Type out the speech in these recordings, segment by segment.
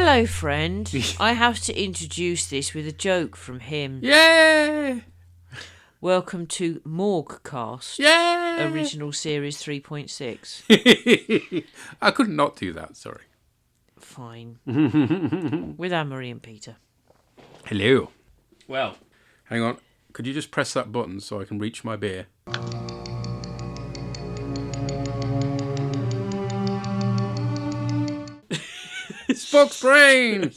Hello, friend. I have to introduce this with a joke from him. Yay! Welcome to Borgcast. Yay! Original Series 3.6. I could not do that, sorry. Fine. With Anne-Marie and Peter. Hello. Well, hang on. Could you just press that button so I can reach my beer? Spock's brain!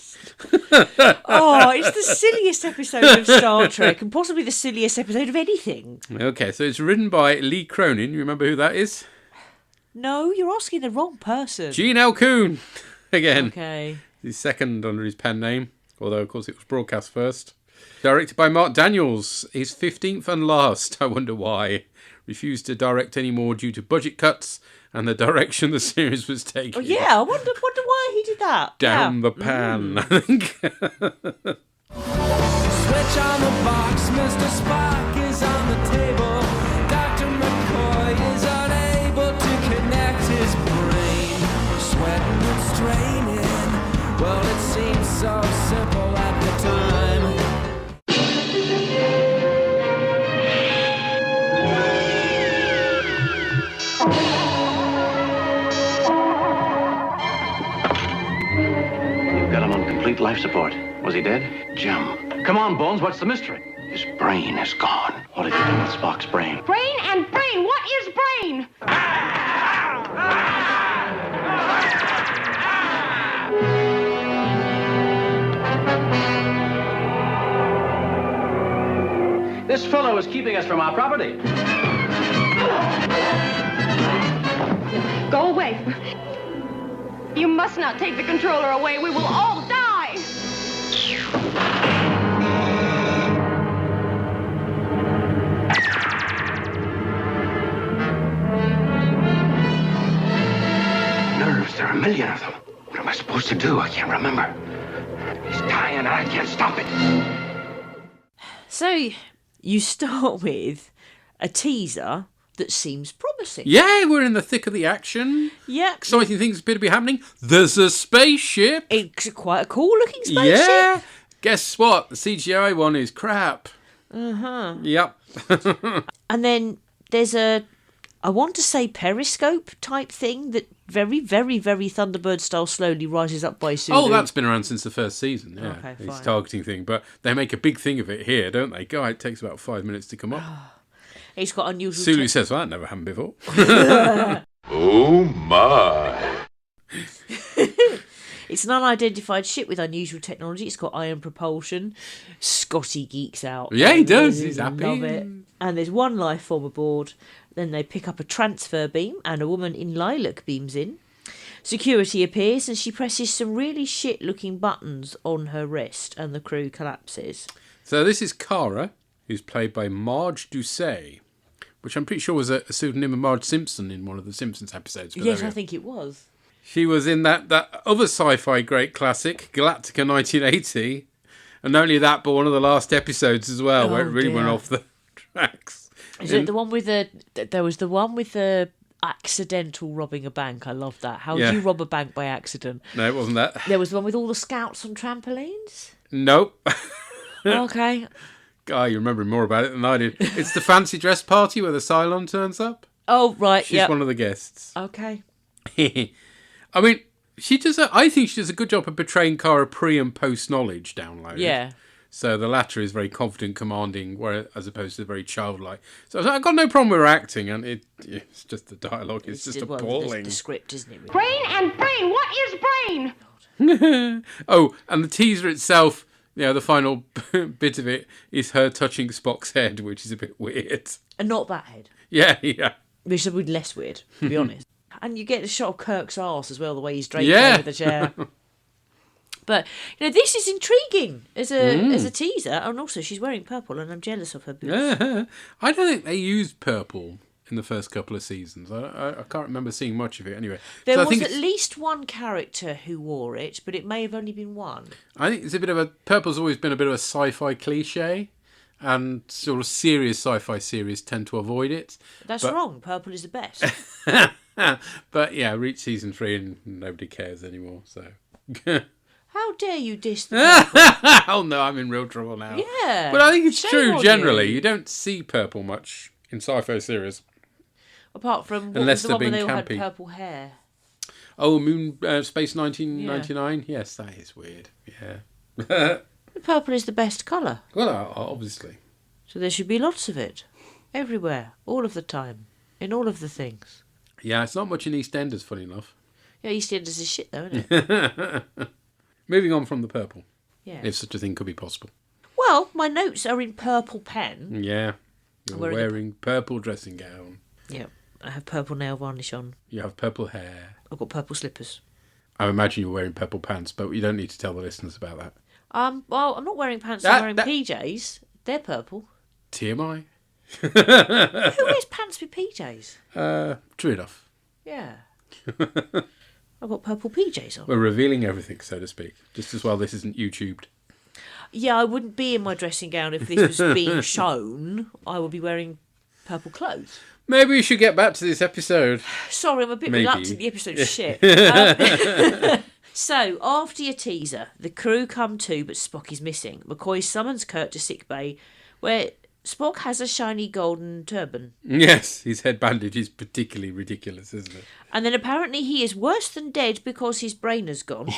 Oh, it's the silliest episode of Star Trek and possibly the silliest episode of anything. Okay, so it's written by Lee Cronin. You remember who that is? No, you're asking the wrong person. Gene L. Coon. Again. Okay. His second under his pen name, although, of course, it was broadcast first. Directed by Mark Daniels. His 15th and last. I wonder why. Refused to direct any more due to budget cuts and the direction the series was taking. Oh, yeah, I wonder why he did that. Down the pan, I think. Switch on the box, Mr. Spock is on the table. Dr. McCoy is unable to connect his brain. Sweating and straining, well, it seems so simple at the time. Complete life support. Was he dead? Jim. Come on, Bones, what's the mystery? His brain is gone. What have you done with Spock's brain? Brain and brain! What is brain? This fellow is keeping us from our property. Go away. You must not take the controller away. We will all die. Nerves, there are a million of them. What am I supposed to do? I can't remember. He's dying and I can't stop it. So, you start with a teaser that seems promising. Yeah, we're in the thick of the action. Yeah. Exciting things appear to be happening. There's a spaceship. It's quite a cool looking spaceship. Yeah. Guess what? The CGI one is crap. Uh-huh. Yep. And then there's I want to say periscope type thing that very, very, very Thunderbird style slowly rises up by Sulu. Oh, that's been around since the first season, yeah. Okay, It's fine. targeting thing, but they make a big thing of it here, don't they? God, it takes about 5 minutes to come up. It's got unusual... Sulu says, well, that never happened before. Oh my. It's an unidentified ship with unusual technology. It's got ion propulsion. Scotty geeks out. Yeah, he does. He's Love happy. it. And there's one life form aboard. Then they pick up a transfer beam and a woman in lilac beams in. Security appears and she presses some really shit-looking buttons on her wrist and the crew collapses. So this is Kara, who's played by Marge Doucet, which I'm pretty sure was a pseudonym of Marge Simpson in one of the Simpsons episodes. But Yes, there we I go. think it was. She was in that other sci-fi great classic, Galactica 1980. And not only that, but one of the last episodes as well, where it really went dear. off the tracks. Is it the one with the... There was the one with the accidental robbing a bank. I love that. How Yeah. do you rob a bank by accident? No, it wasn't that. There was the one with all the scouts on trampolines. Nope. Okay. God, you remember more about it than I did. It's the fancy dress party where the Cylon turns up. Oh, right, She's yeah. one of the guests. Okay. I mean, I think she does a good job of portraying Kara pre and post knowledge download. Yeah. So the latter is very confident, commanding, as opposed to very childlike. So I've got no problem with her acting, and it's just the dialogue. It's just Well, appalling. the script, isn't it? Really? Brain and brain! What is brain? Oh, and the teaser itself, the final bit of it is her touching Spock's head, which is a bit weird. And not that head. Yeah. Which would be less weird, to be honest. And you get a shot of Kirk's arse as well, the way he's draped Yeah. over the chair. But, this is intriguing as a teaser. And also, she's wearing purple, and I'm jealous of her boots. Yeah. I don't think they used purple in the first couple of seasons. I can't remember seeing much of it anyway. There So I was think at least one character who wore it, but it may have only been one. I think it's a bit of a... Purple's always been a bit of a sci-fi cliche, and sort of serious sci-fi series tend to avoid it. That's But- wrong. Purple is the best. But yeah, reach season 3 and nobody cares anymore, so... How dare you diss the purple? Oh no, I'm in real trouble now. Yeah. But I think it's Shame true on generally. you. You don't see purple much in sci-fi series. Apart from what Unless was the they're one where they being all had campy. purple hair? Oh, Space 1999? Yes, that is weird. Yeah. The purple is the best colour. Well, obviously. So there should be lots of it. Everywhere. All of the time. In all of the things. Yeah, it's not much in EastEnders, funny enough. Yeah, EastEnders is shit though, isn't it? Moving on from the purple, Yeah. if such a thing could be possible. Well, my notes are in purple pen. Yeah. You're Wearing a- wearing purple dressing gown. Yeah. I have purple nail varnish on. You have purple hair. I've got purple slippers. I imagine you're wearing purple pants, but you don't need to tell the listeners about that. Well, I'm not wearing pants, That- I'm wearing that- PJs. They're purple. TMI? Who wears pants with PJs? True enough. Yeah. I've got purple PJs on. We're revealing everything, so to speak. Just as well this isn't YouTubed. Yeah, I wouldn't be in my dressing gown if this was being shown. I would be wearing purple clothes. Maybe we should get back to this episode. Sorry, I'm a bit Maybe. reluctant. The episode's shit. So, after your teaser, the crew come to, but Spock is missing. McCoy summons Kirk to sickbay, where Spock has a shiny golden turban. Yes, his head bandage is particularly ridiculous, isn't it? And then apparently he is worse than dead because his brain has gone.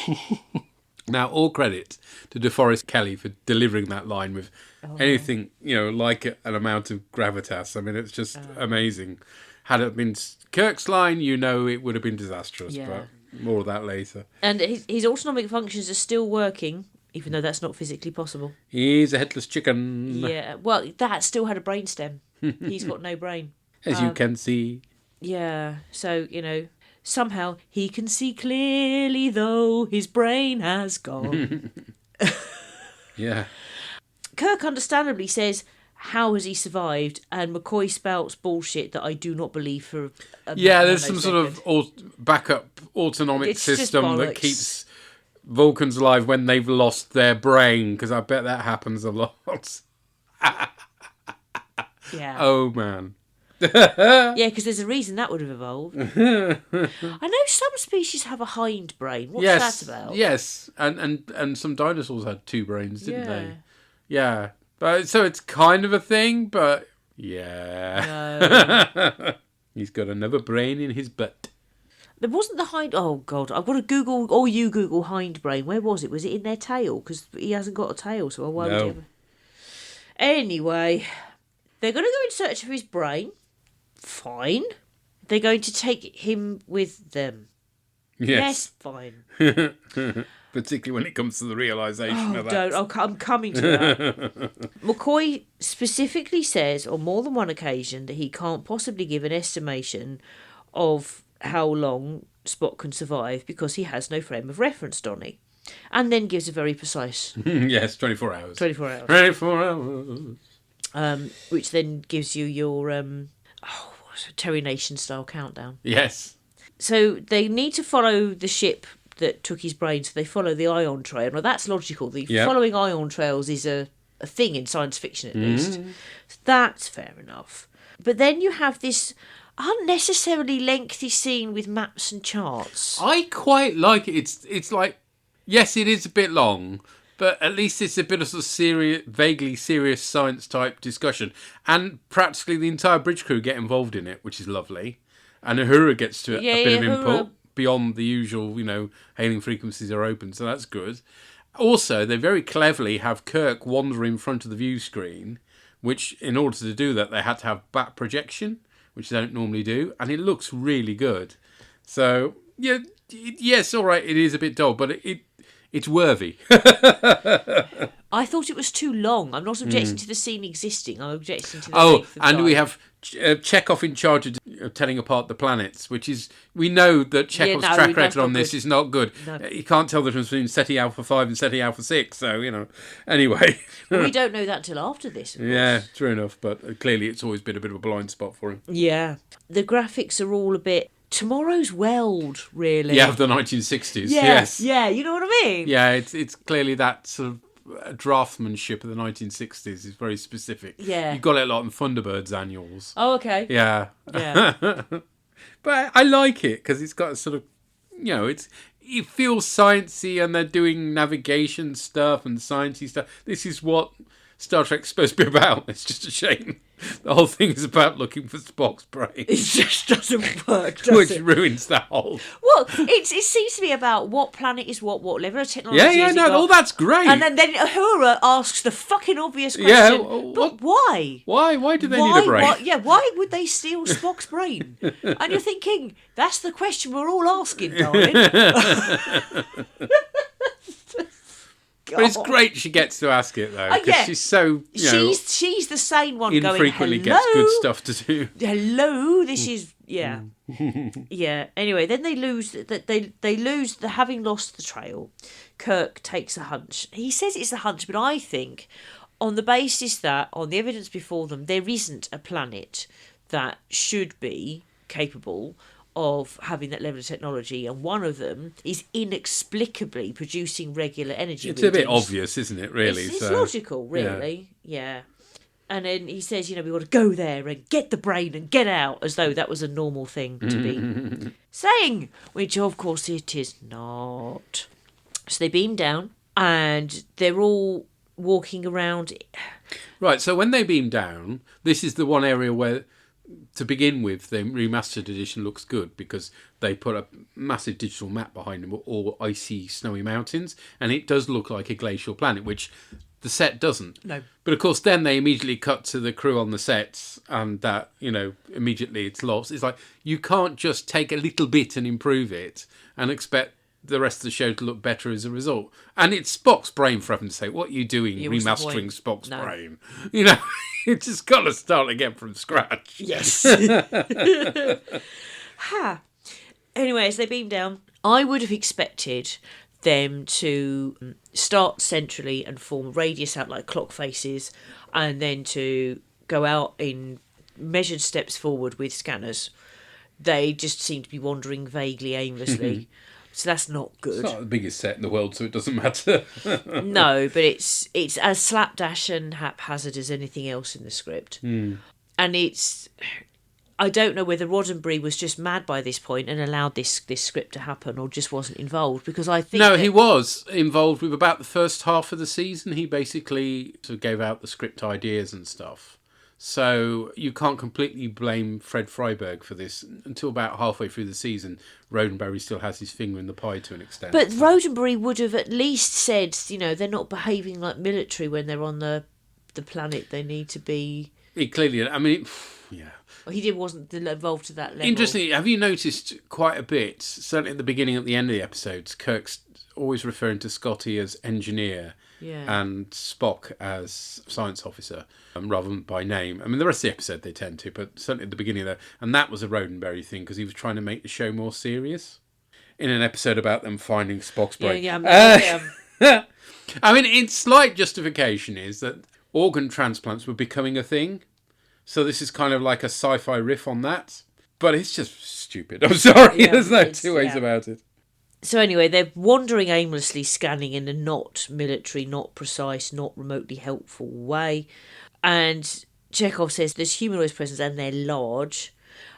Now, all credit to DeForest Kelly for delivering that line with anything, like an amount of gravitas. I mean, it's just amazing. Had it been Kirk's line, it would have been disastrous, Yeah. but more of that later. And his autonomic functions are still working, even though that's not physically possible. He's a headless chicken, Yeah, well, that still had a brainstem. He's got no brain. as you can see. Yeah, so, somehow he can see clearly, though his brain has gone. Yeah. Kirk understandably says, how has he survived? And McCoy spouts bullshit that I do not believe for a Yeah, there's some nanosecond. sort of backup autonomic It's just system that bollocks. keeps Vulcans alive when they've lost their brain, because I bet that happens a lot. Yeah. Oh, man. Yeah, because there's a reason that would have evolved. I know some species have a hind brain. What's that about? Yes, and some dinosaurs had two brains, didn't Yeah. they? Yeah. But so it's kind of a thing, but yeah. No. He's got another brain in his butt. There wasn't the hind... Oh, God. I've got to Google... Or you Google hind brain. Where was it? Was it in their tail? Because he hasn't got a tail, so why would he No. have... Anyway, they're going to go in search of his brain. Fine. They're going to take him with them. Yes, fine. Particularly when it comes to the realisation of that. Don't. I'm coming to that. McCoy specifically says on more than one occasion that he can't possibly give an estimation of how long Spock can survive because he has no frame of reference, Donny. And then gives a very precise Yes, 24 hours. 24 hours. 24 hours. Which then gives you your Terry Nation style countdown. Yes. So they need to follow the ship that took his brain, so they follow the ion trail. Well, that's logical. The following ion trails is a thing in science fiction, at least. So that's fair enough. But then you have this unnecessarily lengthy scene with maps and charts. I quite like it. It's like, yes, it is a bit long, but at least it's a bit of sort of serious, vaguely serious science type discussion. And practically the entire bridge crew get involved in it, which is lovely. And Uhura gets to a bit of input Uhura. beyond the usual, hailing frequencies are open, so that's good. Also, they very cleverly have Kirk wander in front of the view screen, which in order to do that, they had to have back projection, which they don't normally do, and it looks really good. So, yeah, yes, all right, it is a bit dull, but it's worthy. I thought it was too long. I'm not objecting to the scene existing. I'm objecting to the Oh, length of and time. we have Chekhov in charge of telling apart the planets, which is, we know that Chekhov's no, track that's record on not this good. is not good. No. You can't tell the difference between SETI Alpha 5 and SETI Alpha 6, so, anyway. We don't know that till after this. Of Yeah, course. true enough, but clearly it's always been a bit of a blind spot for him. Yeah. The graphics are all a bit Tomorrow's Weld, really. Yeah, of the 1960s, Yeah, yes. yeah, you know what I mean? Yeah, it's clearly that sort of draftsmanship of the 1960s is very specific. Yeah. You got it a lot in Thunderbird's annuals. Oh, okay. Yeah. Yeah. But I like it because it's got a sort of, it feels sciencey, and they're doing navigation stuff and sciencey stuff. This is what Star Trek's supposed to be about. It's just a shame. The whole thing is about looking for Spock's brain. It just doesn't work, does Which it? ruins that whole... Well, it seems to be about what planet is what level of technology is it got. all that's great. And then Uhura asks the fucking obvious question, Yeah, but why? Why do they need a brain? Why would they steal Spock's brain? And you're thinking, that's the question we're all asking, darling. But it's great she gets to ask it, though, because she's so, she's the sane one infrequently going, hello? gets good stuff to do. Hello, this is... Yeah. Yeah. Anyway, then they lose the having lost the trail. Kirk takes a hunch. He says it's a hunch, but I think on the basis that, on the evidence before them, there isn't a planet that should be capable of having that level of technology, and one of them is inexplicably producing regular energy. It's a bit obvious, isn't it, really? It's logical, really. Yeah. And then he says, we've got to go there and get the brain and get out, as though that was a normal thing to be saying, which of course it is not. So they beam down and they're all walking around. Right, so when they beam down, this is the one area where, to begin with, the remastered edition looks good because they put a massive digital map behind them, all icy, snowy mountains, and it does look like a glacial planet, which the set doesn't. No. But of course, then they immediately cut to the crew on the sets, and that, immediately it's lost. It's like, you can't just take a little bit and improve it and expect the rest of the show to look better as a result. And it's Spock's brain, for heaven's sake. What are you doing remastering Spock's brain? You just got to start again from scratch. Yes. Anyway, as they beam down, I would have expected them to start centrally and form a radius out like clock faces, and then to go out in measured steps forward with scanners. They just seem to be wandering vaguely, aimlessly. So that's not good. It's not the biggest set in the world, so it doesn't matter. No, but it's as slapdash and haphazard as anything else in the script. And it's... I don't know whether Roddenberry was just mad by this point and allowed this script to happen, or just wasn't involved, because I think... No, he was involved with about the first half of the season. He basically sort of gave out the script ideas and stuff. So you can't completely blame Fred Freiberg for this. Until about halfway through the season, Roddenberry still has his finger in the pie to an extent. But Roddenberry would have at least said, they're not behaving like military when they're on the planet they need to be. He clearly, yeah. Well, he wasn't involved to that level. Interestingly, have you noticed quite a bit, certainly at the beginning and at the end of the episodes, Kirk's always referring to Scotty as engineer and Spock as science officer, rather than by name. I mean, the rest of the episode they tend to, but certainly at the beginning there. And that was a Roddenberry thing, because he was trying to make the show more serious. In an episode about them finding Spock's brain. I mean, its slight justification is that organ transplants were becoming a thing. So this is kind of like a sci-fi riff on that. But it's just stupid. I'm sorry. There's no two ways about it. So anyway, they're wandering aimlessly, scanning in a not military, not precise, not remotely helpful way. And Chekhov says there's humanoid presence and they're large.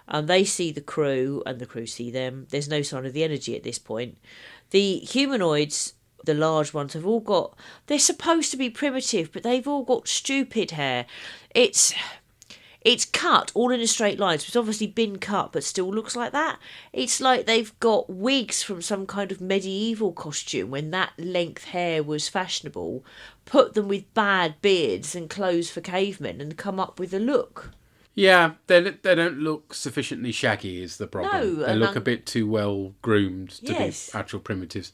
And they see the crew and the crew see them. There's no sign of the energy at this point. The humanoids, the large ones, have all got... They're supposed to be primitive, but they've all got stupid hair. It's cut all in a straight line. So it's obviously been cut, but still looks like that. It's like they've got wigs from some kind of medieval costume when that length hair was fashionable, put them with bad beards and clothes for cavemen, and come up with a look. Yeah, they don't look sufficiently shaggy is the problem. No, they look a bit too well groomed to be actual primitives.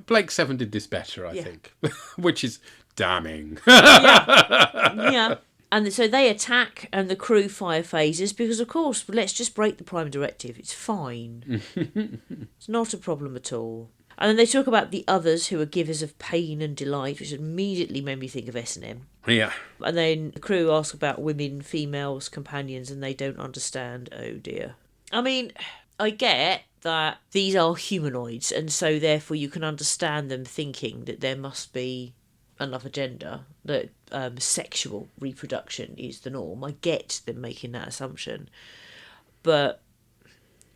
Blake 7 did this better, I think, which is damning. Yeah. And so they attack and the crew fire phasers because, of course, let's just break the Prime Directive. It's fine. It's not a problem at all. And then they talk about the others who are givers of pain and delight, which immediately made me think of S&M. Yeah. And then the crew ask about women, females, companions, and they don't understand. Oh, dear. I mean, I get that these are humanoids, and so therefore you can understand them thinking that there must be another gender, that sexual reproduction is the norm. I get them making that assumption. But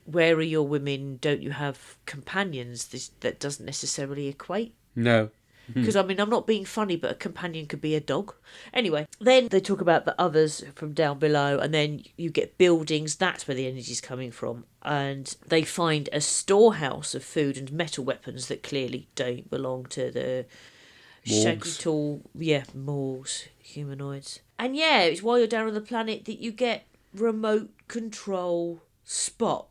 where are your women? Don't you have companions? That doesn't necessarily equate. No. Because, I mean, I'm not being funny, but a companion could be a dog. Anyway, then they talk about the others from down below, and then you get buildings. That's where the energy's coming from. And they find a storehouse of food and metal weapons that clearly don't belong to the shaggy tall, Morgs, humanoids. And yeah, it's while you're down on the planet that you get remote control Spock.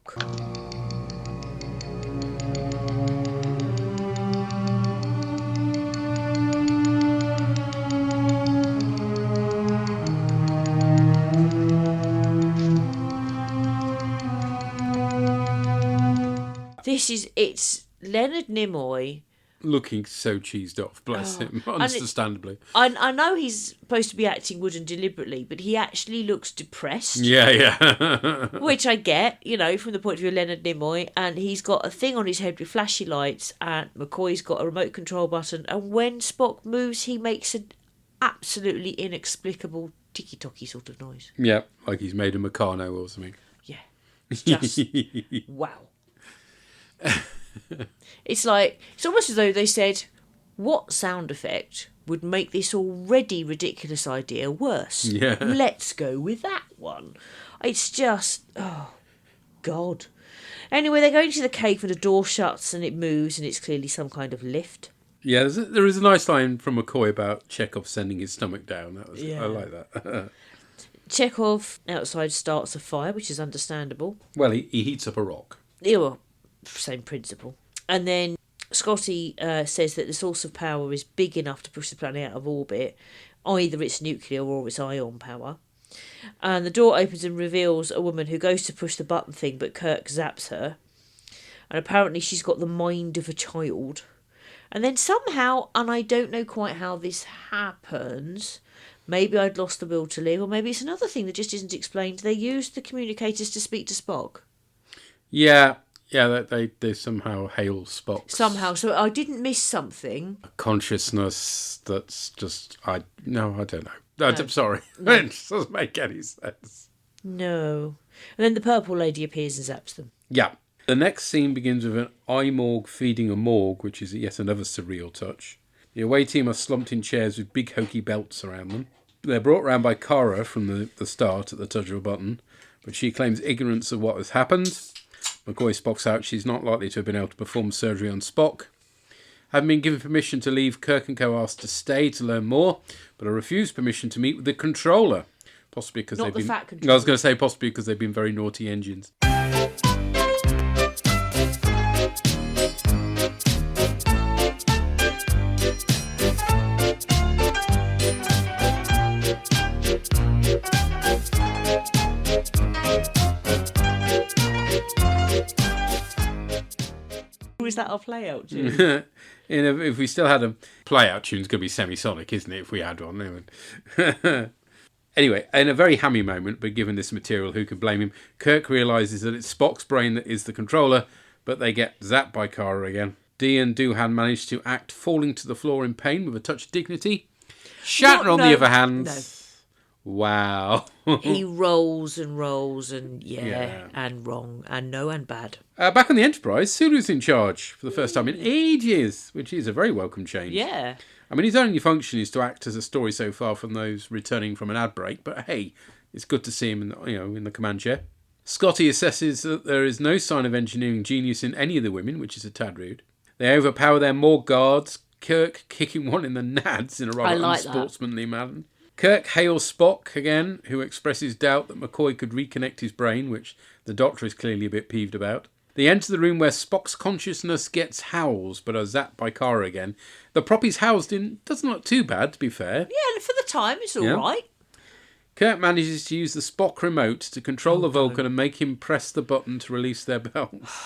It's Leonard Nimoy. Looking so cheesed off, bless him, understandably. I know he's supposed to be acting wooden deliberately, but he actually looks depressed. Yeah. Which I get, from the point of view of Leonard Nimoy. And he's got a thing on his head with flashy lights, and McCoy's got a remote control button. And when Spock moves, he makes an absolutely inexplicable ticky-tocky sort of noise. Yeah, like he's made a Meccano or something. Yeah. It's just, wow. It's almost as though they said, what sound effect would make this already ridiculous idea worse? Yeah. Let's go with that one. It's just, oh, God. Anyway, they go into the cave and the door shuts and it moves and it's clearly some kind of lift. Yeah, there is a nice line from McCoy about Chekhov sending his stomach down. I like that. Chekhov outside starts a fire, which is understandable. Well, he heats up a rock. Yeah, well, same principle. And then Scotty says that the source of power is big enough to push the planet out of orbit. Either it's nuclear or it's ion power. And the door opens and reveals a woman who goes to push the button thing, but Kirk zaps her. And apparently she's got the mind of a child. And then somehow, and I don't know quite how this happens, maybe I'd lost the will to live, or maybe it's another thing that just isn't explained. They used the communicators to speak to Spock. Yeah, they somehow hail Spock. Somehow, so I didn't miss something. A consciousness that's just, I don't know. I'm sorry. No. It just doesn't make any sense. No. And then the purple lady appears and zaps them. Yeah. The next scene begins with an iMorg feeding a morgue, which is yet another surreal touch. The away team are slumped in chairs with big hokey belts around them. They're brought round by Kara from the start at the touch of a button, but she claims ignorance of what has happened. McCoy Spock's out she's not likely to have been able to perform surgery on Spock. Having been given permission to leave, Kirk and co asked to stay to learn more, but are refused permission to meet with the controller. Possibly because they've been... fat controller. I was going to say possibly because they've been very naughty engines. Is that our play-out tune? If we still had a play-out tune, it's going to be semisonic, isn't it, if we had one? Anyway, in a very hammy moment, but given this material, who can blame him, Kirk realises that it's Spock's brain that is the controller, but they get zapped by Kara again. Dee and Doohan manage to act falling to the floor in pain with a touch of dignity. Shatner, on the other hand... No. Wow. He rolls and rolls and and wrong and no and bad. Back on the Enterprise, Sulu's in charge for the first time in ages, which is a very welcome change. Yeah. I mean, his only function is to act as a story so far from those returning from an ad break, but hey, it's good to see him in the command chair. Scotty assesses that there is no sign of engineering genius in any of the women, which is a tad rude. They overpower their Morg guards, Kirk kicking one in the nads in a rather unsportsmanly manner. Kirk hails Spock again, who expresses doubt that McCoy could reconnect his brain, which the Doctor is clearly a bit peeved about. They enter the room where Spock's consciousness gets howls, but are zapped by Kara again. The prop he's housed in doesn't look too bad, to be fair. Yeah, for the time, it's all right. Kirk manages to use the Spock remote to control the Vulcan and make him press the button to release their belts.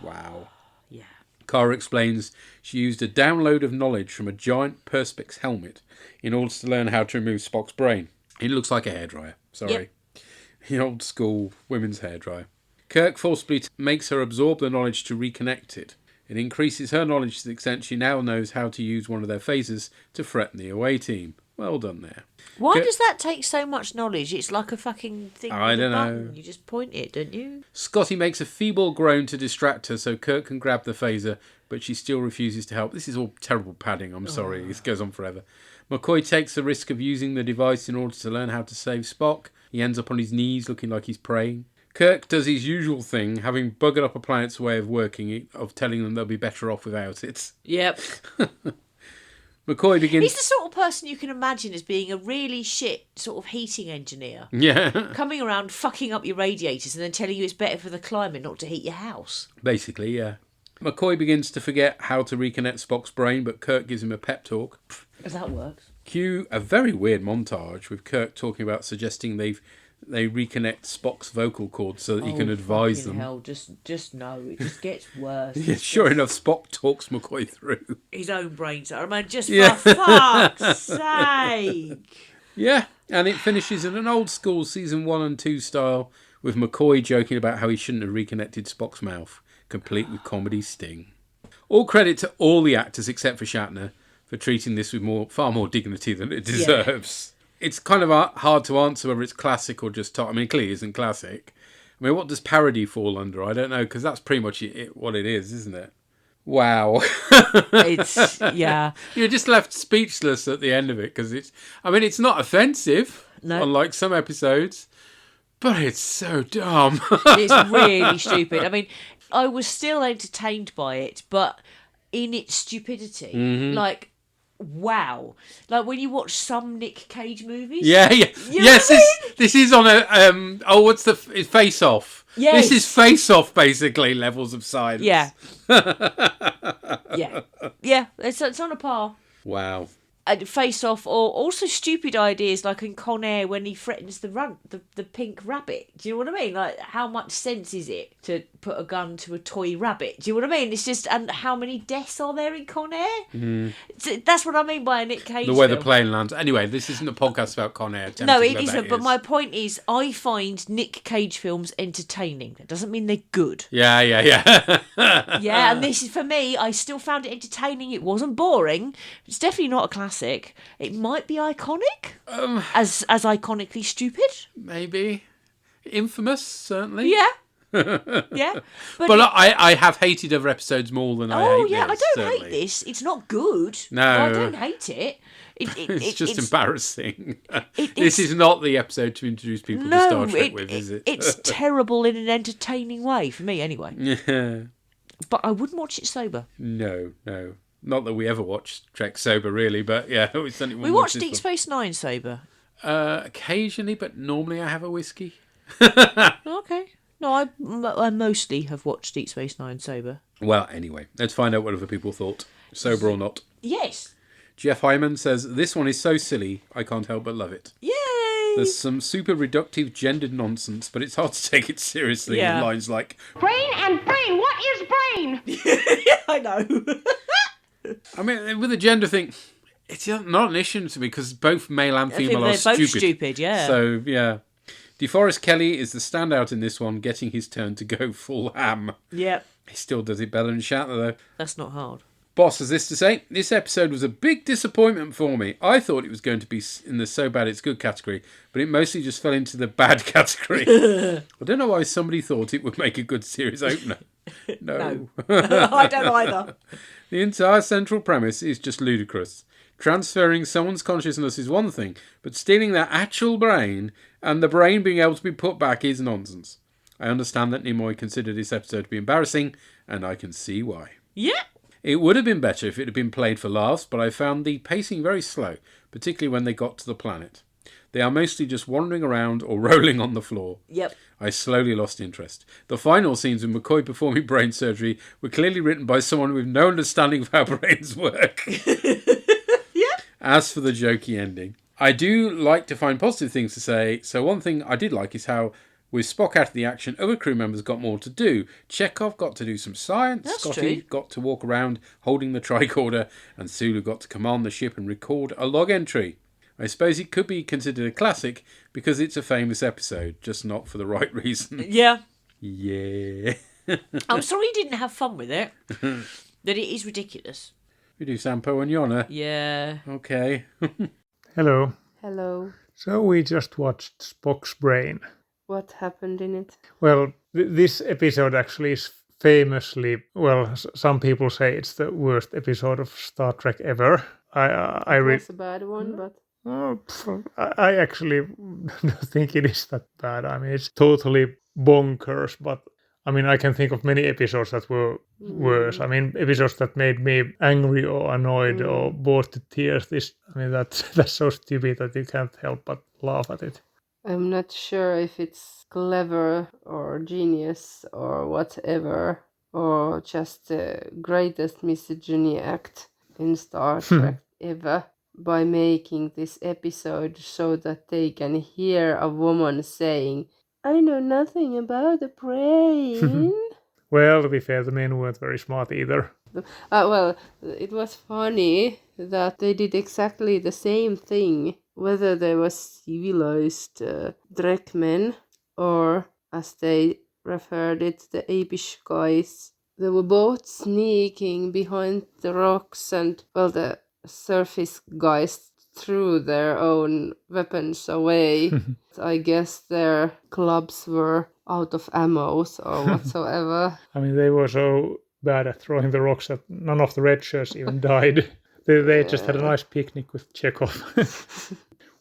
Wow. Yeah. Kara explains she used a download of knowledge from a giant Perspex helmet in order to learn how to remove Spock's brain. It looks like a hairdryer. Sorry. Yep. The old school women's hairdryer. Kirk forcibly makes her absorb the knowledge to reconnect it. It increases her knowledge to the extent she now knows how to use one of their phasers to threaten the away team. Well done there. Why Kirk- does that take so much knowledge? It's like a fucking thing I with a don't button. know. You just point it, don't you? Scotty makes a feeble groan to distract her so Kirk can grab the phaser, but she still refuses to help. This is all terrible padding, I'm sorry. This goes on forever. McCoy takes the risk of using the device in order to learn how to save Spock. He ends up on his knees looking like he's praying. Kirk does his usual thing, having buggered up a planet's way of working, of telling them they'll be better off without it. Yep. McCoy begins... He's the sort of person you can imagine as being a really shit sort of heating engineer. Yeah. Coming around fucking up your radiators and then telling you it's better for the climate not to heat your house. Basically, yeah. McCoy begins to forget how to reconnect Spock's brain, but Kirk gives him a pep talk. As that works. Cue a very weird montage with Kirk talking about suggesting they reconnect Spock's vocal cords so that he can advise them. Hell, just no, it just gets worse. Yeah, sure enough, Spock talks McCoy through. His own brain cell. I mean, just for fuck's sake. Yeah, and it finishes in an old school season 1 and 2 style with McCoy joking about how he shouldn't have reconnected Spock's mouth, complete with comedy sting. All credit to all the actors except for Shatner for treating this with far more dignity than it deserves. Yeah. It's kind of hard to answer whether it's classic or just top. I mean, it clearly isn't classic. I mean, what does parody fall under? I don't know, because that's pretty much what it is, isn't it? Wow. Yeah. You're just left speechless at the end of it, because it's not offensive, unlike some episodes, but it's so dumb. It's really stupid. I mean, I was still entertained by it, but in its stupidity, like, wow. Like when you watch some Nick Cage movies. Yeah. Yes, this is on a what's it's Face Off. Yes. This is Face Off, basically, levels of science. Yeah. Yeah. It's on a par. Wow. Face Off, or also stupid ideas like in Con Air when he threatens the pink rabbit. Do you know what I mean? Like, how much sense is it to put a gun to a toy rabbit? Do you know what I mean? It's just, and how many deaths are there in Con Air? Mm. That's what I mean by a Nick Cage The way film. the plane lands. Anyway, this isn't a podcast about Con Air. No, it isn't. But my point is, I find Nick Cage films entertaining. That doesn't mean they're good. Yeah. Yeah, and this is, for me, I still found it entertaining. It wasn't boring. It's definitely not a classic. It might be iconic, as iconically stupid. Maybe infamous, certainly. Yeah, yeah. But I have hated other episodes more than I hate this. I don't certainly. hate this. It's not good. No, I don't hate it. It's just embarrassing. This is not the episode to introduce people to Star Trek with, is it? It's terrible in an entertaining way for me, anyway. Yeah. But I wouldn't watch it sober. No. Not that we ever watched Trek sober, really, but yeah, we certainly We watched Deep Space Nine sober. Occasionally, but normally I have a whiskey. Okay. No, I mostly have watched Deep Space Nine sober. Well, anyway, let's find out what other people thought, sober or not. Yes. Jeff Hyman says, this one is so silly, I can't help but love it. Yay! There's some super reductive gendered nonsense, but it's hard to take it seriously in lines like... Brain and brain, what is brain? Yeah, I know. I mean, with the gender thing, it's not an issue to me because both male and female are stupid. They're both stupid, yeah. So, yeah. DeForest Kelly is the standout in this one, getting his turn to go full ham. Yep. He still does it better than Shatner, though. That's not hard. Boss has this to say, this episode was a big disappointment for me. I thought it was going to be in the so bad it's good category, but it mostly just fell into the bad category. I don't know why somebody thought it would make a good series opener. No. I don't either. The entire central premise is just ludicrous. Transferring someone's consciousness is one thing, but stealing their actual brain and the brain being able to be put back is nonsense. I understand that Nimoy considered this episode to be embarrassing, and I can see why. Yeah. It would have been better if it had been played for laughs, but I found the pacing very slow, particularly when they got to the planet. They are mostly just wandering around or rolling on the floor. Yep. I slowly lost interest. The final scenes with McCoy performing brain surgery were clearly written by someone with no understanding of how brains work. Yeah. As for the jokey ending, I do like to find positive things to say, so one thing I did like is how, with Spock out of the action, other crew members got more to do. Chekhov got to do some science, That's Scotty true. got to walk around holding the tricorder, and Sulu got to command the ship and record a log entry. I suppose it could be considered a classic because it's a famous episode, just not for the right reason. Yeah. Yeah. I'm sorry you didn't have fun with it. That it is ridiculous. We do Sampo and Yona. Yeah. Okay. Hello. Hello. So we just watched Spock's Brain. What happened in it? Well, this episode actually is famously, well, some people say it's the worst episode of Star Trek ever. It was a bad one, but I actually don't think it is that bad. I mean, it's totally bonkers, but I mean, I can think of many episodes that were worse. I mean, episodes that made me angry or annoyed or bored to tears. That's so stupid that you can't help but laugh at it. I'm not sure if it's clever or genius or whatever, or just the greatest misogyny act in Star Trek ever, by making this episode so that they can hear a woman saying, "I know nothing about the brain." Well, to be fair, the men weren't very smart either. Well, it was funny that they did exactly the same thing, whether they were civilized Drekmen or, as they referred it, the apish guys. They were both sneaking behind the rocks, and, well, the surface guys threw their own weapons away. I guess their clubs were out of ammo or whatsoever. I mean, they were so bad at throwing the rocks that none of the red shirts even died. They just had a nice picnic with Chekhov.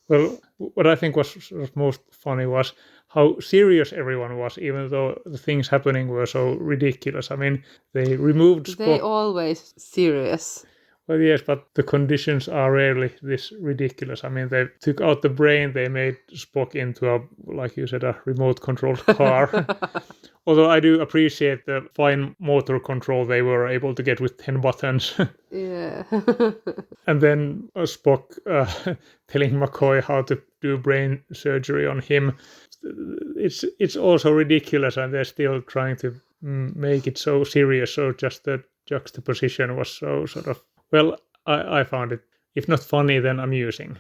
Well, what I think was sort of most funny was how serious everyone was, even though the things happening were so ridiculous. I mean, they removed Spock. They always serious. Well, yes, but the conditions are rarely this ridiculous. I mean, they took out the brain, they made Spock into a, like you said, a remote-controlled car. Although I do appreciate the fine motor control they were able to get with 10 buttons. Yeah. And then Spock telling McCoy how to do brain surgery on him. It's also ridiculous, and they're still trying to make it so serious. So just the juxtaposition was so sort of, well, I found it, if not funny, then amusing.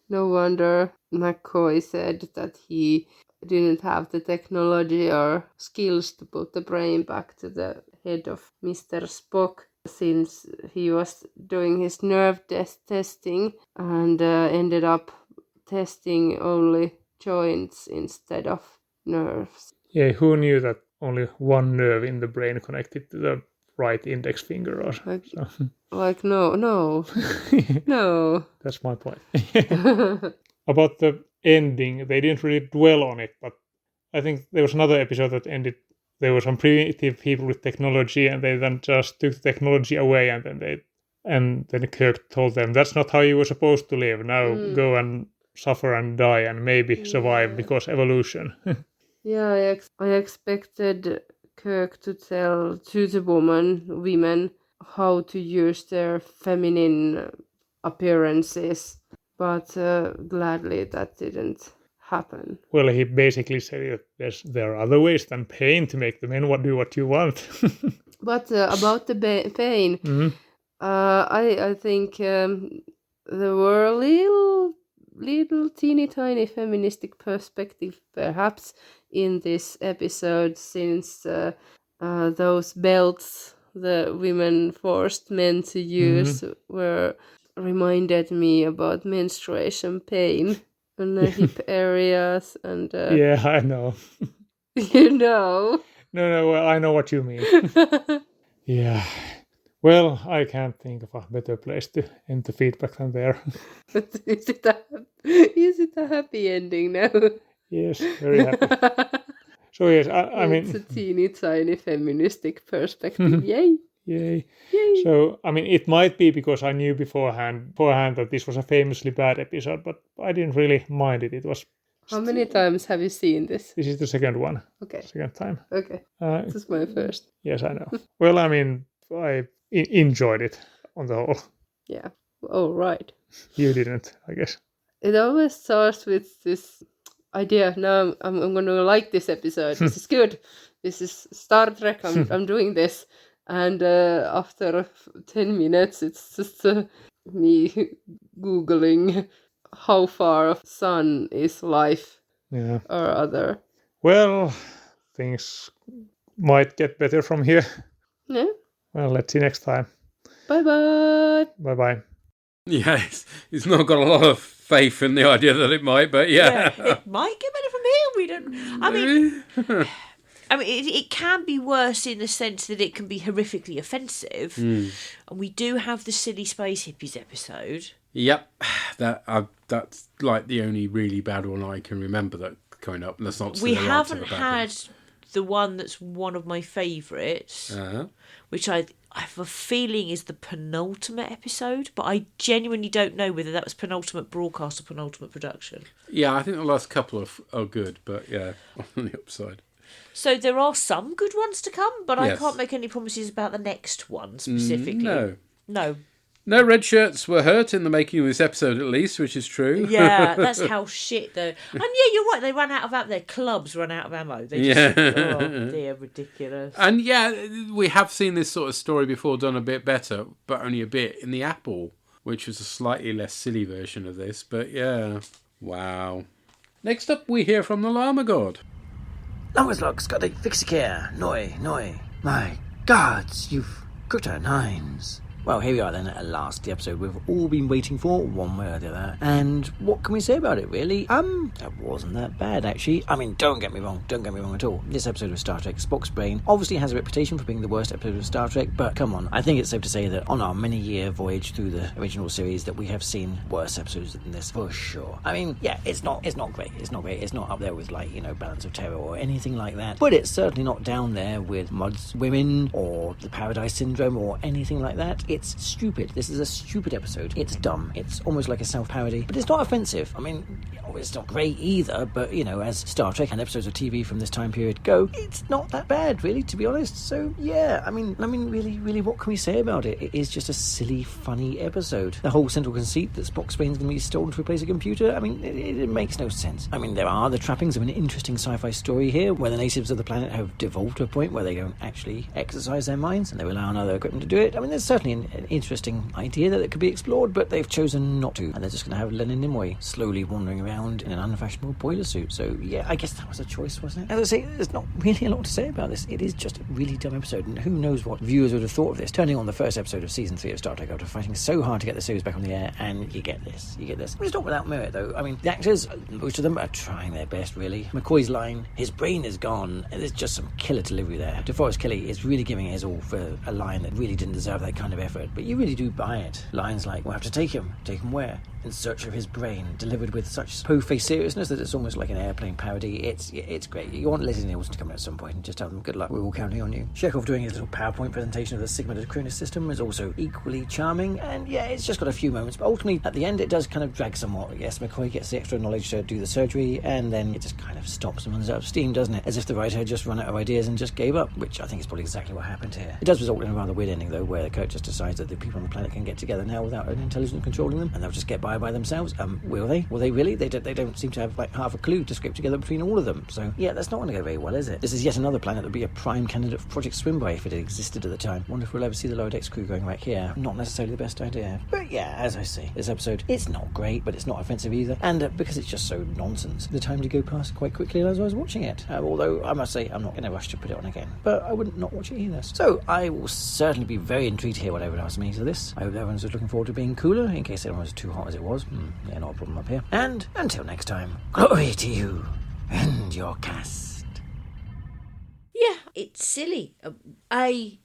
No wonder McCoy said that he didn't have the technology or skills to put the brain back to the head of Mr. Spock, since he was doing his nerve testing and ended up testing only joints instead of nerves. Yeah, who knew that only one nerve in the brain connected to the right index finger? Or Like no. No. That's my point. About the ending, they didn't really dwell on it, but I think there was another episode that ended. There were some primitive people with technology, and they then just took the technology away, and then Kirk told them, "That's not how you were supposed to live. Now go and suffer and die, and maybe survive because evolution." Yeah, I expected Kirk to tell to the women how to use their feminine appearances, but gladly that didn't happen. Well, he basically said that there are other ways than pain to make the men do what you want. But about the pain, I think there were a little teeny tiny feministic perspective perhaps in this episode, since those belts the women forced men to use reminded me about menstruation pain on the hip areas, and yeah, I know. You know. No, well, I know what you mean. Yeah. Well, I can't think of a better place to end the feedback than there. But is it a happy ending now? Yes, very happy. So yes, I mean, it's a teeny tiny feministic perspective. Yay! Yay! So I mean, it might be because I knew beforehand that this was a famously bad episode, but I didn't really mind it. It was. How many times have you seen this? This is the second one. Okay. Second time. Okay. This is my first. Yes, I know. Well, I mean, I enjoyed it on the whole. Yeah. Oh, right. You didn't, I guess. It always starts with this idea. Now I'm going to like this episode. This is good. This is Star Trek. I'm doing this. And after 10 minutes, it's just me Googling how far of sun is life or other. Well, things might get better from here. Yeah. Well, let's see next time. Bye-bye. Bye-bye. Yes, he's not got a lot of faith in the idea that it might, but yeah. It might get better from here. We don't. I mean, it can be worse in the sense that it can be horrifically offensive, and we do have the silly space hippies episode. Yep, that's like the only really bad one I can remember that coming up. Let's not. We haven't had the one that's one of my favourites, which I have a feeling is the penultimate episode, but I genuinely don't know whether that was penultimate broadcast or penultimate production. Yeah, I think the last couple are good, but yeah, on the upside. So there are some good ones to come, but Yes. I can't make any promises about the next one specifically. No. No red shirts were hurt in the making of this episode, at least, which is true. Yeah, that's how shit though. And yeah, you're right. They ran out of ammo. Their clubs ran out of ammo. They just, oh, they're ridiculous. And yeah, we have seen this sort of story before done a bit better, but only a bit in the Apple, which was a slightly less silly version of this. But yeah, wow. Next up, we hear from the Llama God. Longeslok, Scotty, Fixicare, Noi. My gods, you've got our nines. Well, here we are then at last, the episode we've all been waiting for, one way or the other. And what can we say about it, really? That wasn't that bad, actually. I mean, don't get me wrong at all. This episode of Star Trek, Spock's Brain, obviously has a reputation for being the worst episode of Star Trek, but come on, I think it's safe to say that on our many-year voyage through the original series that we have seen worse episodes than this, for sure. I mean, yeah, it's not great. It's not up there with, like, Balance of Terror or anything like that, but it's certainly not down there with Mud's Women or the Paradise Syndrome or anything like that. It's stupid. This is a stupid episode. It's dumb. It's almost like a self-parody, but it's not offensive. I mean, it's not great either, but, as Star Trek and episodes of TV from this time period go, it's not that bad, really, to be honest. So, yeah, I mean, really, what can we say about it? It is just a silly, funny episode. The whole central conceit that Spock's brain's going to be stolen to replace a computer, I mean, it makes no sense. I mean, there are the trappings of an interesting sci-fi story here, where the natives of the planet have devolved to a point where they don't actually exercise their minds, and they rely on other equipment to do it. I mean, there's certainly an interesting idea that it could be explored, but they've chosen not to, and they're just going to have Lenin Nimoy slowly wandering around in an unfashionable boiler suit. So yeah, I guess that was a choice, wasn't it? As I say, there's not really a lot to say about this. It is just a really dumb episode, and who knows what viewers would have thought of this, turning on the first episode of season 3 of Star Trek after fighting so hard to get the series back on the air, and you get this. I mean, it's not without merit, though. I mean, the actors, most of them are trying their best, really. McCoy's line, his brain is gone, there's just some killer delivery there. DeForest Kelley is really giving his all for a line that really didn't deserve that kind of effort, but you really do buy it. Lines like, we'll have to take him where? In search of his brain, delivered with such po-faced seriousness that it's almost like an airplane parody. It's great. You want Leslie Nielsen to come in at some point and just tell them, good luck, we're all counting on you. Chekhov doing his little PowerPoint presentation of the Sigma Cronus system is also equally charming, and yeah, it's just got a few moments, but ultimately, at the end, it does kind of drag somewhat. Yes, McCoy gets the extra knowledge to do the surgery, and then it just kind of stops and runs out of steam, doesn't it? As if the writer had just run out of ideas and just gave up, which I think is probably exactly what happened here. It does result in a rather weird ending, though, where Kirk just decides that the people on the planet can get together now without an intelligence controlling them, and they'll just get by themselves. Will they? Will they really? They don't seem to have like half a clue to scrape together between all of them. So yeah, that's not going to go very well, is it? This is yet another planet that would be a prime candidate for Project Swimby if it had existed at the time. Wonder if we'll ever see the lower decks crew going back here. Not necessarily the best idea. But yeah, as I say, this episode, it's not great, but it's not offensive either. And because it's just so nonsense, the time to go past quite quickly as I was watching it. Although I must say, I'm not in a rush to put it on again. But I wouldn't not watch it either. So I will certainly be very intrigued to hear what everyone else means of this. I hope everyone's just looking forward to being cooler, in case everyone was too hot as it was. Yeah, not a problem up here. And until next time, glory to you and your cast. Yeah, it's silly.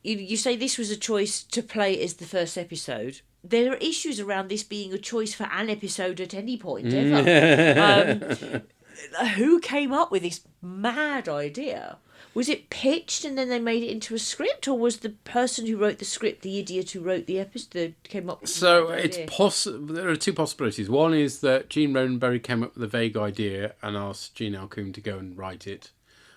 You say this was a choice to play as the first episode. There are issues around this being a choice for an episode at any point ever. Who came up with this mad idea? Was it pitched and then they made it into a script, or was the person who wrote the script the idiot who wrote the episode came up with So it's possible. There are two possibilities. One is that Gene Roddenberry came up with a vague idea and asked Gene Alcoon to go and write it,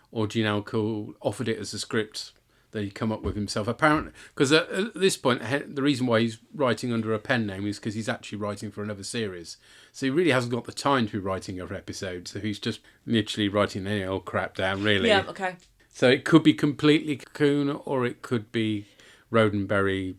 or Gene Alcoon offered it as a script that he'd come up with himself. Apparently, because at this point, the reason why he's writing under a pen name is because he's actually writing for another series. So he really hasn't got the time to be writing every episode. So he's just literally writing any old crap down, really. Yeah, okay. So it could be completely Coon, or it could be Roddenberry,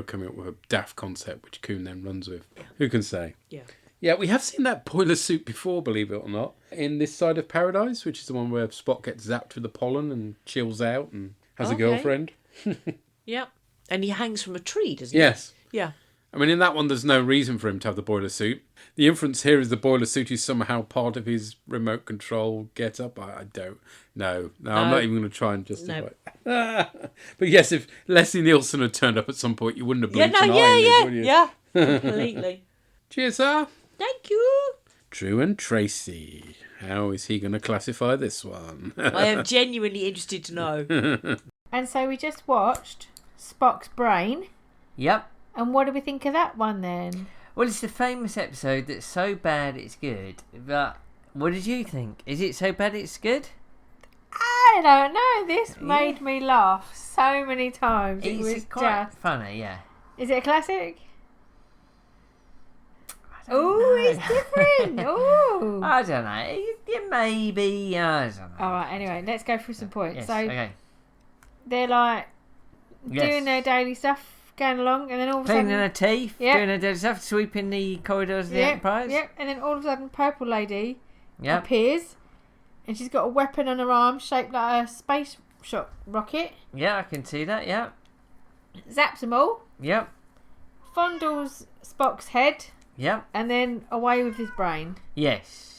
coming up with a daft concept, which Coon then runs with. Yeah. Who can say? Yeah. Yeah, we have seen that boiler suit before, believe it or not, in This Side of Paradise, which is the one where Spock gets zapped with the pollen and chills out and has a girlfriend. Yep. And he hangs from a tree, doesn't he? Yes. Yeah. I mean, in that one, there's no reason for him to have the boiler suit. The inference here is the boiler suit is somehow part of his remote control get-up. I don't know. No, I'm not even going to try and justify it. But yes, if Leslie Nielsen had turned up at some point, you wouldn't have blinked an eye, would you? Yeah, completely. Cheers, sir. Thank you. Drew and Tracy. How is he going to classify this one? I am genuinely interested to know. And so we just watched Spock's Brain. Yep. And what do we think of that one then? Well, it's the famous episode that's so bad it's good. But what did you think? Is it so bad it's good? I don't know. This made me laugh so many times. It was quite just funny, yeah. Is it a classic? Oh, it's different. Oh, I don't know. Yeah, maybe. I don't know. All right. Anyway, let's go through some points. Yes, So okay. they're like Yes. doing their daily stuff, going along, and then all of a Cleaning sudden, her teeth, Yep. doing her daily stuff, sweeping the corridors of the Yep, Enterprise. Yep. And then all of a sudden, Purple Lady Yep. appears, and she's got a weapon on her arm shaped like a space shot rocket. Yeah, I can see that. Yep. Zaps them all, Yep. fondles Spock's head, Yep. and then away with his brain. Yes.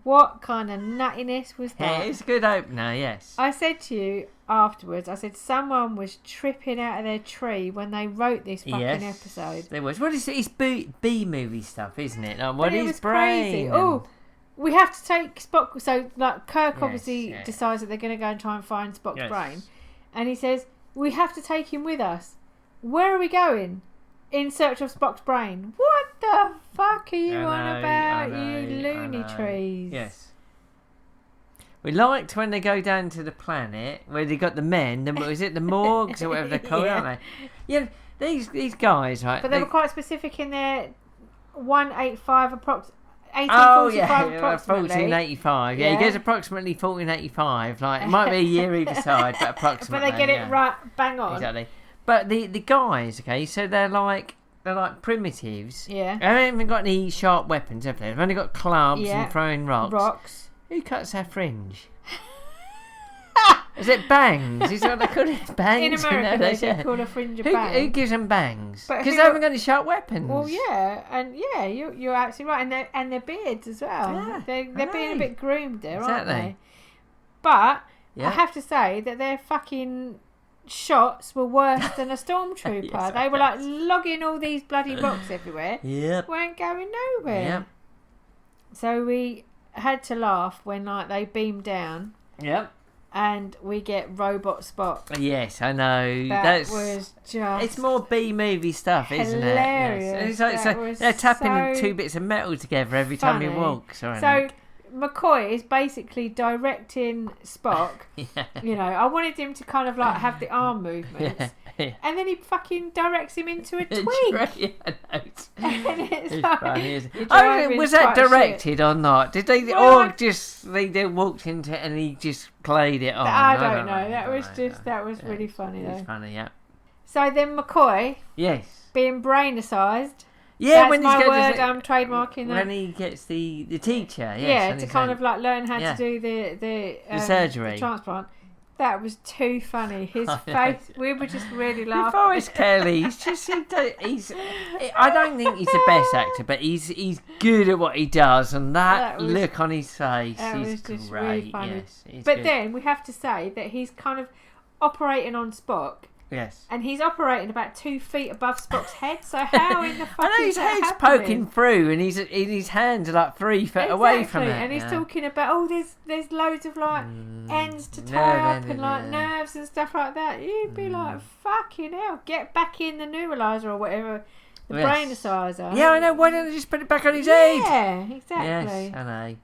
What kind of nuttiness was Yeah, that? it's a good opener, yes. I said to you afterwards, I said someone was tripping out of their tree when they wrote this fucking episode. There was. What is it? It's B movie stuff, isn't it? Like, what But it is was brain? crazy. and- Oh, we have to take Spock. So, like, Kirk Yes, obviously yeah. decides that they're going to go and try and find Spock's Yes. brain. And he says, we have to take him with us. Where are we going? In search of Spock's brain. What the fuck are you on about, you loony trees? Yes. We liked when they go down to the planet where they got the men. Was it the Morgs or whatever they're called, Yeah. aren't they? Yeah, these guys, right? But they were quite specific in their 185 approximately. Oh 1845 yeah, approximately. 1485. Yeah, he gets approximately 1485. Like it might be a year either side, but approximately. But they get it right, bang on. Exactly. But the guys, okay, so they're like primitives. Yeah. They haven't even got any sharp weapons, have they? They've only got clubs Yeah. and throwing rocks. Rocks. Who cuts their fringe? Is it bangs? Is that what they call it? Bangs? In America, nowadays, they yeah. call a fringe a Who bang. gives them bangs? But Because who- they haven't got any sharp weapons. Well, yeah, and yeah, you're absolutely right, and their beards as well. Yeah, they're being a bit groomed there, aren't Exactly. they? But Yeah. I have to say that their fucking shots were worse than a stormtrooper. Yes, they were like logging all these bloody rocks everywhere. Yep. Weren't going nowhere. Yep. So we had to laugh when like they beamed down. Yep. And we get Robot Spock. Yes, I know. That was just... It's more B movie stuff, isn't it? hilarious. Yes. It's like, That so was they're tapping so two bits of metal together every time he funny. walks. Or So anything. McCoy is basically directing Spock. Yeah. You know, I wanted him to kind of like have the arm movements. Yeah. And then he fucking directs him into a twig. Yeah, I know. And it's It's like, funny, isn't it? you're Oh, driving was that quite shit. directed or not? Did they, Well, or just they walked into it and he just played it on? I don't know. That was just really funny It's though. funny, yeah. So then McCoy, Yes. being brainicized. Yeah, that's when my he's word. to, I'm trademarking that. when he gets the teacher, yes, Yeah, and to he's kind like- of like learn how yeah. to do the surgery. the transplant. That was too funny. His I know. face, we were just really laughing. Forrest Kelly, he's just he's. I don't think he's the best actor, but he's good at what he does, and that That was- look on his face That is was just great. really funny. Yes, it's But good. then we have to say that he's kind of operating on Spock. Yes. And he's operating about 2 feet above Spock's head. So how in the fuck I know is his that head's happening? poking through, and his hands are like 3 feet away from it. And he's yeah. talking about there's loads of like ends to tie nerve up and like ending, nerves and stuff like that. You'd be like, fucking hell, get back in the neuralizer or whatever, the Yes. brainicizer. Yeah, I know. Why don't they just put it back on his head? Yeah, exactly. Yes, I know.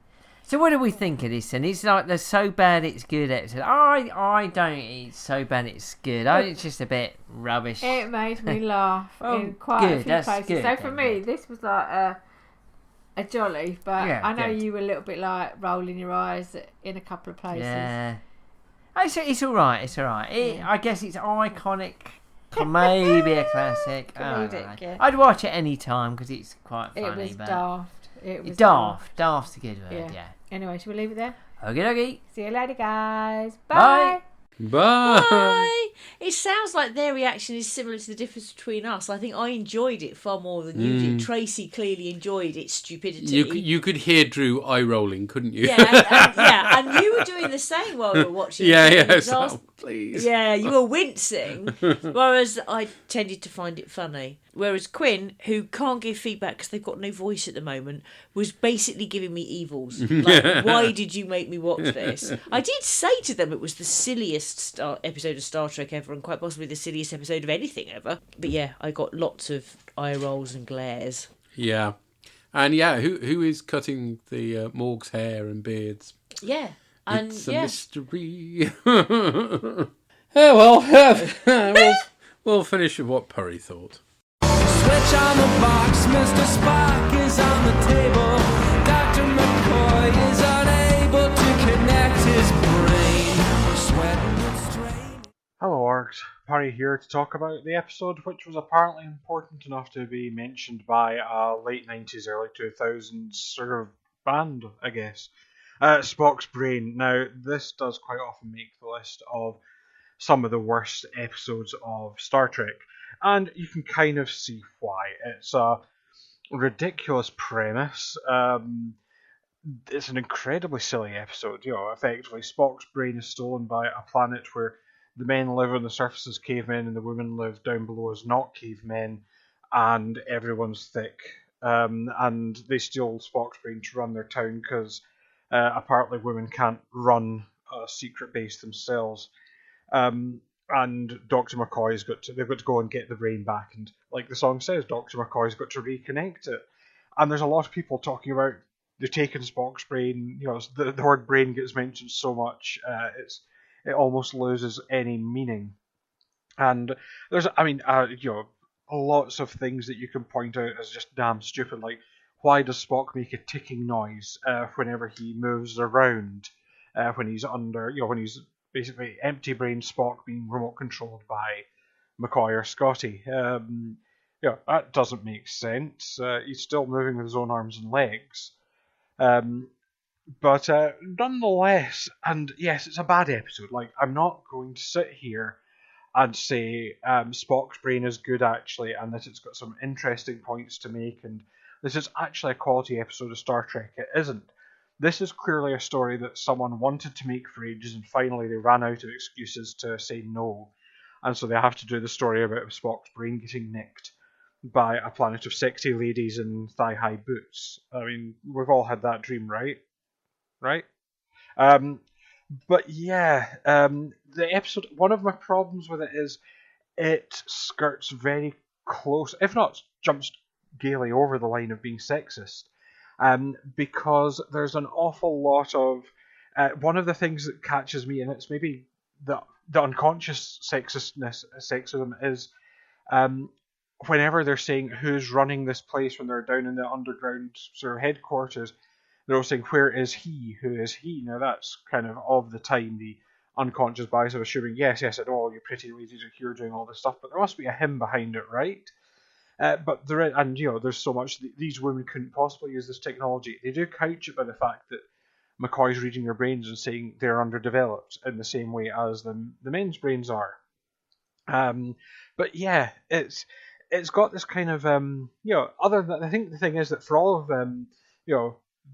So what do we think of this? And it's like they're so bad it's good. I don't. It's so bad it's good. I think it's just a bit rubbish. It made me laugh Oh, in quite a good, few that's places. good So for then, me, this was like a jolly, but Yeah, I know good. you were a little bit like rolling your eyes in a couple of places. Yeah. It's all right. It's all right. I guess it's iconic. Maybe a classic. I don't know. Comedic, yeah. I'd watch it any time because it's quite funny. It was but daft. It was daft. Daft's a good word. Yeah. Anyway, shall we leave it there? Okie dokie. See you later, guys. Bye. Bye. Bye. Bye. It sounds like their reaction is similar to the difference between us. I think I enjoyed it far more than you did. Tracy clearly enjoyed its stupidity. You could hear Drew eye rolling, couldn't you? Yeah, and you were doing the same while you were watching. Please. Yeah, you were wincing, whereas I tended to find it funny. Whereas Quinn, who can't give feedback because they've got no voice at the moment, was basically giving me evils. Like, why did you make me watch this? I did say to them it was the silliest episode of Star Trek ever, and quite possibly the silliest episode of anything ever. But yeah, I got lots of eye rolls and glares. Yeah. And yeah, who is cutting the Morg's hair and beards? Yeah. And it's a mystery. We'll finish with what Purry thought. Switch on the box, Mr. Spock is on the table. Dr. McCoy is unable to connect his brain. Sweating and straining. Hello, Orcs. Parry here to talk about the episode which was apparently important enough to be mentioned by a late 90s, early 2000s sort of band, I guess. Spock's Brain. Now, this does quite often make the list of some of the worst episodes of Star Trek, and you can kind of see why. It's a ridiculous premise. It's an incredibly silly episode. Effectively, Spock's brain is stolen by a planet where the men live on the surface as cavemen and the women live down below as not cavemen, and everyone's thick. And they steal Spock's brain to run their town because apparently women can't run a secret base themselves. And Dr. McCoy's they've got to go and get the brain back, and like the song says, Dr. McCoy's got to reconnect it. And there's a lot of people talking about they're taking Spock's brain. The word brain gets mentioned so much, it almost loses any meaning. And there's, lots of things that you can point out as just damn stupid, like why does Spock make a ticking noise whenever he moves around, when he's under, when he's basically empty brain Spock being remote controlled by McCoy or Scotty. That doesn't make sense. He's still moving with his own arms and legs. But nonetheless, and yes, it's a bad episode. Like, I'm not going to sit here and say Spock's brain is good actually, and that it's got some interesting points to make, and this is actually a quality episode of Star Trek. It isn't. This is clearly a story that someone wanted to make for ages, and finally they ran out of excuses to say no. And so they have to do the story about Spock's brain getting nicked by a planet of sexy ladies in thigh-high boots. I mean, we've all had that dream, right? Right? But yeah, the episode, one of my problems with it is it skirts very close, if not jumps gaily over the line of being sexist. Because there's an awful lot of one of the things that catches me, and it's maybe the unconscious sexism is whenever they're saying who's running this place when they're down in the underground sort of headquarters, they're all saying where is he, who is he. Now that's kind of the time the unconscious bias of assuming yes, I know all you pretty ladies are here doing all this stuff, but there must be a him behind it, right? But there's so much. These women couldn't possibly use this technology. They do couch it by the fact that McCoy's reading their brains and saying they're underdeveloped in the same way as the men's brains are. But yeah, it's got this kind of other than, I think the thing is that for all of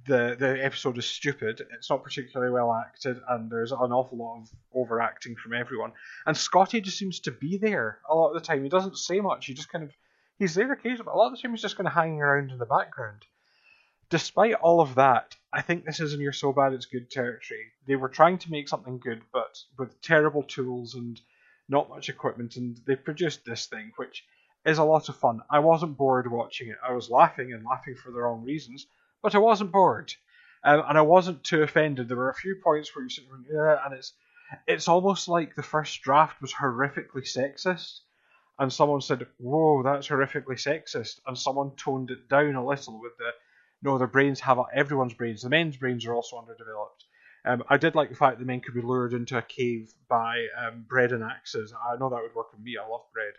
the episode is stupid. It's not particularly well acted, and there's an awful lot of overacting from everyone. And Scotty just seems to be there a lot of the time. He doesn't say much. He just he's there occasionally, but a lot of the time he's just kind of hanging around in the background. Despite all of that, I think this is in your so bad it's good territory. They were trying to make something good, but with terrible tools and not much equipment, and they produced this thing, which is a lot of fun. I wasn't bored watching it. I was laughing for the wrong reasons, but I wasn't bored. And I wasn't too offended. There were a few points where you sit going, yeah, and it's almost like the first draft was horrifically sexist, and someone said, whoa, that's horrifically sexist, and someone toned it down a little with their brains have everyone's brains. The men's brains are also underdeveloped. I did like the fact that men could be lured into a cave by bread and axes. I know that would work on me. I love bread.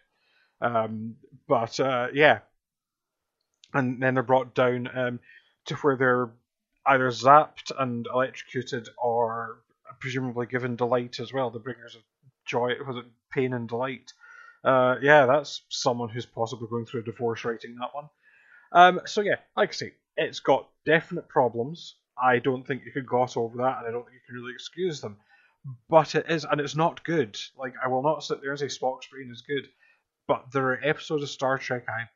Yeah. And then they're brought down to where they're either zapped and electrocuted or presumably given delight as well, the bringers of joy, was it pain and delight? Yeah, that's someone who's possibly going through a divorce writing that one. So yeah, like I say, it's got definite problems. I don't think you could gloss over that, and I don't think you can really excuse them. But it is, and it's not good. Like, I will not sit there and say Spock's brain is good, but there are episodes of Star Trek I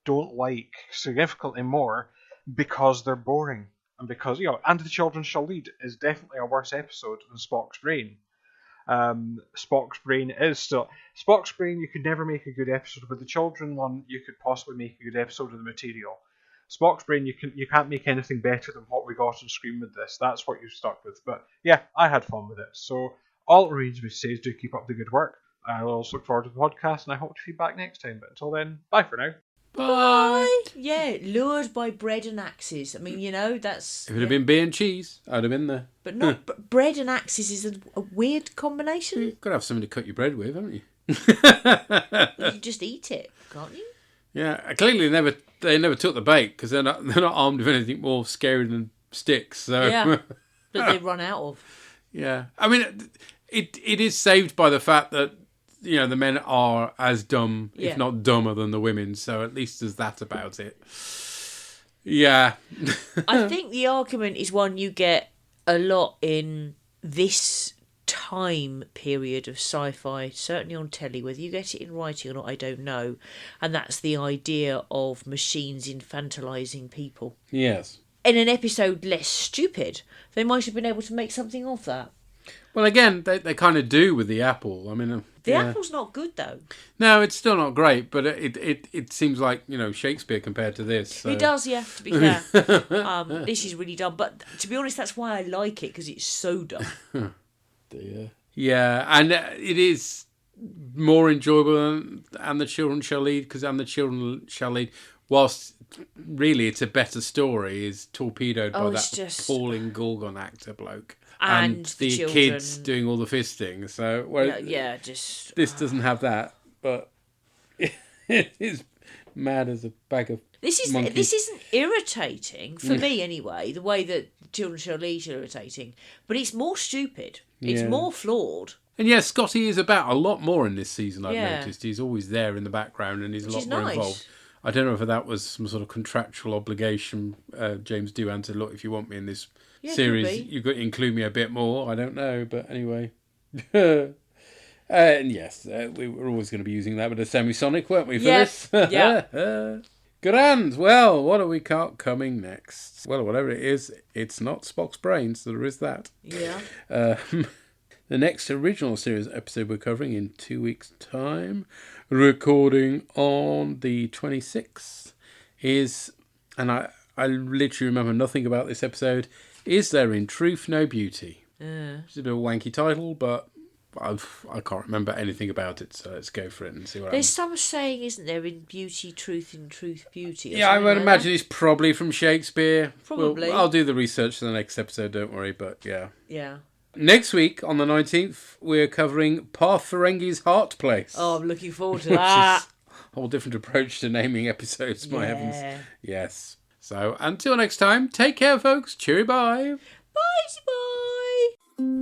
don't like significantly more because they're boring. And because, And the Children Shall Lead is definitely a worse episode than Spock's Brain. Spock's Brain is still... Spock's Brain, you could never make a good episode, but the Children one, you could possibly make a good episode of the material. Spock's Brain, you can't make anything better than what we got on screen with this. That's what you're stuck with. But yeah, I had fun with it. So all it remains me to say is do keep up the good work. I'll also look forward to the podcast, and I hope to be back next time. But until then, bye for now. Bye. Yeah, lured by bread and axes. I mean, that's... If it had been beer and cheese, I'd have been there. But not but bread and axes is a weird combination. You've got to have something to cut your bread with, haven't you? You can just eat it, can't you? Yeah, clearly they never took the bait because they're not armed with anything more scary than sticks. So yeah, that they run out of. Yeah, I mean, it is saved by the fact that the men are as dumb, if not dumber, than the women. So at least there's that about it. Yeah, I think the argument is one you get a lot in this time period of sci-fi, certainly on telly. Whether you get it in writing or not, I don't know. And that's the idea of machines infantilizing people. Yes. In an episode less stupid, they might have been able to make something of that. Well, again, they kind of do with the apple. I mean, the apple's not good though. No, it's still not great, but it seems like Shakespeare compared to this. So. It does, yeah. To be fair, this is really dumb. But to be honest, that's why I like it, because it's so dumb. Dear. Yeah, and it is more enjoyable than And the Children Shall Lead, because And the Children Shall Lead, whilst really it's a better story, is torpedoed by that appalling Gorgon actor bloke. And the kids doing all the fisting. So this doesn't have that, but it is mad as a bag of monkeys. This isn't irritating for me anyway. The way that Children Shall Lead is irritating, but it's more stupid. It's more flawed. And yes, Scotty is about a lot more in this season. I've noticed he's always there in the background, and he's a lot more involved. I don't know if that was some sort of contractual obligation. James Doohan said, "Look, if you want me in this." Series, you've got to include me a bit more. I don't know, but anyway. And yes, we were always going to be using that with a semisonic, weren't we, for this? Yeah. Grand. Well, what have we got coming next? Well, whatever it is, it's not Spock's brain, so there is that. Yeah. The next original series episode we're covering in 2 weeks' time, recording on the 26th, is, and I literally remember nothing about this episode, Is There in Truth No Beauty? It's a bit of a wanky title, but I can't remember anything about it, so let's go for it and see what happens. There's some saying, isn't there, in truth, beauty? Yeah, I would imagine it's probably from Shakespeare. Probably. I'll do the research for the next episode, don't worry, but yeah. Yeah. Next week, on the 19th, we're covering Parth Ferengi's Heart Place. Oh, I'm looking forward to that. A whole different approach to naming episodes, my heavens. Yes. So, until next time, take care, folks. Cheery bye. Bye.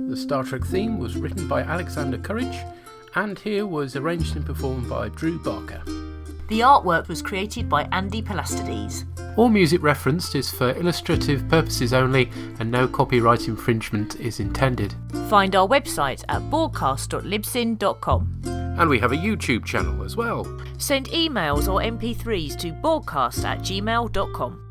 The Star Trek theme was written by Alexander Courage, and here was arranged and performed by Drew Barker. The artwork was created by Andy Palastides. All music referenced is for illustrative purposes only, and no copyright infringement is intended. Find our website at borgcast.libsyn.com. And we have a YouTube channel as well. Send emails or MP3s to borgcast@gmail.com.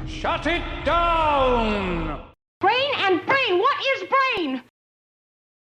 Shut it down! Brain and brain! What is brain?